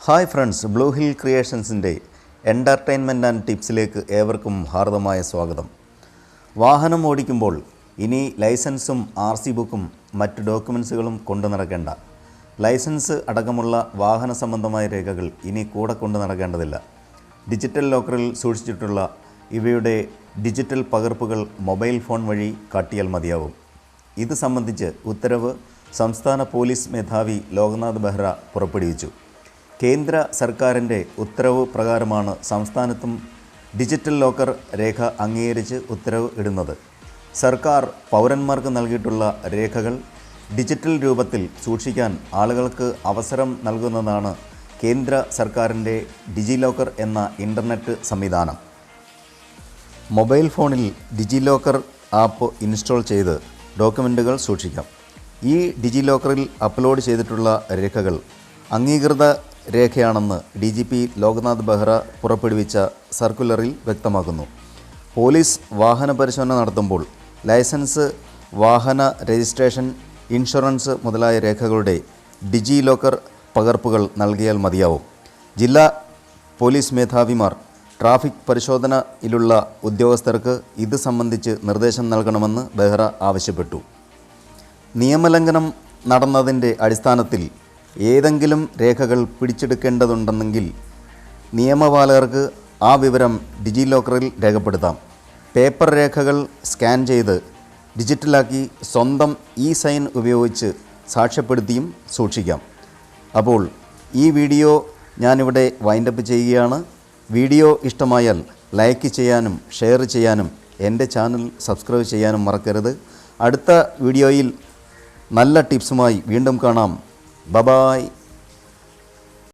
Hi friends, Blue Hill ക്രിയേഷൻസിൻ്റെ entertainment and ടിപ്സിലേക്ക് ഏവർക്കും ഹാർദമായ സ്വാഗതം. വാഹനം ഓടിക്കുമ്പോൾ ഇനി ലൈസൻസും RC ബുക്കും മറ്റ് ഡോക്യുമെൻസുകളും കൊണ്ടു നടക്കേണ്ട. ലൈസൻസ് അടക്കമുള്ള വാഹന സംബന്ധമായ രേഖകൾ ഇനി കൂടെ കൊണ്ടു നടക്കേണ്ടതില്ല. ഡിജിറ്റൽ ലോക്കറിൽ സൂക്ഷിച്ചിട്ടുള്ള ഇവയുടെ ഡിജിറ്റൽ പകർപ്പുകൾ മൊബൈൽ ഫോൺ വഴി കാട്ടിയാൽ മതിയാവും. ഇത് സംബന്ധിച്ച് ഉത്തരവ് സംസ്ഥാന പോലീസ് മേധാവി ലോക്നാഥ് ബെഹ്റ പുറപ്പെടുവിച്ചു. കേന്ദ്ര സർക്കാരിൻ്റെ ഉത്തരവ് പ്രകാരമാണ് സംസ്ഥാനത്തും ഡിജിറ്റൽ ലോക്കർ രേഖ അംഗീകരിച്ച് ഉത്തരവ് ഇടുന്നത്. സർക്കാർ പൗരന്മാർക്ക് നൽകിയിട്ടുള്ള രേഖകൾ ഡിജിറ്റൽ രൂപത്തിൽ സൂക്ഷിക്കാൻ ആളുകൾക്ക് അവസരം നൽകുന്നതാണ് കേന്ദ്ര സർക്കാരിൻ്റെ ഡിജി ലോക്കർ എന്ന ഇൻ്റർനെറ്റ് സംവിധാനം. മൊബൈൽ ഫോണിൽ ഡിജി ലോക്കർ ആപ്പ് ഇൻസ്റ്റാൾ ചെയ്ത് ഡോക്യുമെൻറ്റുകൾ സൂക്ഷിക്കാം. ഈ ഡിജി ലോക്കറിൽ അപ്ലോഡ് ചെയ്തിട്ടുള്ള രേഖകൾ അംഗീകൃത രേഖയാണെന്ന് DGP ലോക്നാഥ് ബെഹ്റ പുറപ്പെടുവിച്ച സർക്കുലറിൽ വ്യക്തമാക്കുന്നു. പോലീസ് വാഹന പരിശോധന നടത്തുമ്പോൾ ലൈസൻസ്, വാഹന രജിസ്ട്രേഷൻ, ഇൻഷുറൻസ് മുതലായ രേഖകളുടെ ഡിജി ലോക്കർ പകർപ്പുകൾ നൽകിയാൽ മതിയാവും. ജില്ലാ പോലീസ് മേധാവിമാർ ട്രാഫിക് പരിശോധനയിലുള്ള ഉദ്യോഗസ്ഥർക്ക് ഇത് സംബന്ധിച്ച് നിർദ്ദേശം നൽകണമെന്ന് ബെഹ്റ ആവശ്യപ്പെട്ടു. നിയമലംഘനം നടന്നതിൻ്റെ അടിസ്ഥാനത്തിൽ ഏതെങ്കിലും രേഖകൾ പിടിച്ചെടുക്കേണ്ടതുണ്ടെങ്കിൽ നിയമപാലകർക്ക് ആ വിവരം ഡിജി ലോക്കറിൽ രേഖപ്പെടുത്താം. പേപ്പർ രേഖകൾ സ്കാൻ ചെയ്ത് ഡിജിറ്റലാക്കി സ്വന്തം സൈൻ ഉപയോഗിച്ച് സാക്ഷ്യപ്പെടുത്തിയും സൂക്ഷിക്കാം. അപ്പോൾ ഈ വീഡിയോ ഞാനിവിടെ വൈൻഡപ്പ് ചെയ്യുകയാണ്. വീഡിയോ ഇഷ്ടമായാൽ ലൈക്ക് ചെയ്യാനും ഷെയർ ചെയ്യാനും എൻ്റെ ചാനൽ സബ്സ്ക്രൈബ് ചെയ്യാനും മറക്കരുത്. അടുത്ത വീഡിയോയിൽ നല്ല ടിപ്സുമായി വീണ്ടും കാണാം. Bye bye.